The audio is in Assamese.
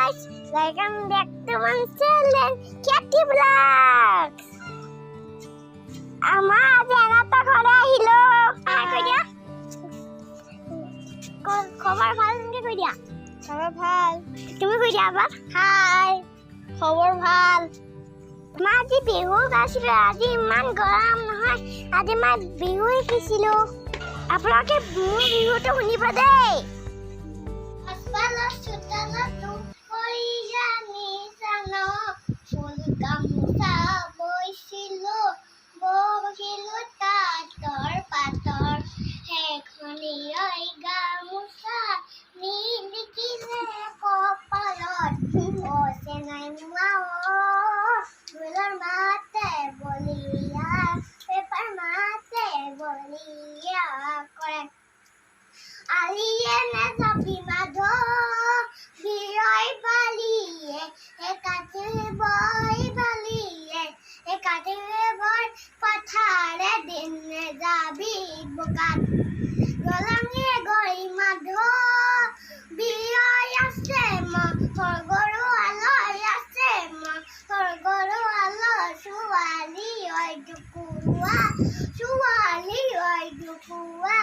guys, welcome back to my channel, Katy Vlogs. আমাৰ আজি এটা ঘৰে আহিলো। কৈ দিয়া খবৰ ভাল নেকি কৈ দিয়া খবৰ ভাল তুমি কৈ দিয়া আবাৰ হাই খবৰ ভাল মা আজি বিহু গাইছিলো আজি ইমান গৰম নহয় আজি মই বিহু শিকিছিলো আপোনালোকে মোৰ বিহুটো শুনিব দেই আসবালা সুতানা তু কই জানি জানো ফুল গামোচা বইছিলো বহিলো তাঁতৰ পাতৰ হেখনি ঐ গামোচা নিলিখিলে কপালত চেনাই নোৱা ঢোলৰ মাতে বলিয়া পেপাৰ মাতে বলিয়া কৰে আলিয়ে নে চাপি মাধ বিৰৈ বালিয়ে কাটিবই বালিয়ে কাটিবই পথাৰে দিনে যাবি বোকাত গলাঙে গৈ মাধ বিৰৈ আছে গৰু আলয় আছে গৰু আলয় ছোৱালী ঐ ডুকুৰা ছোৱালী ঐ ডুকুৰা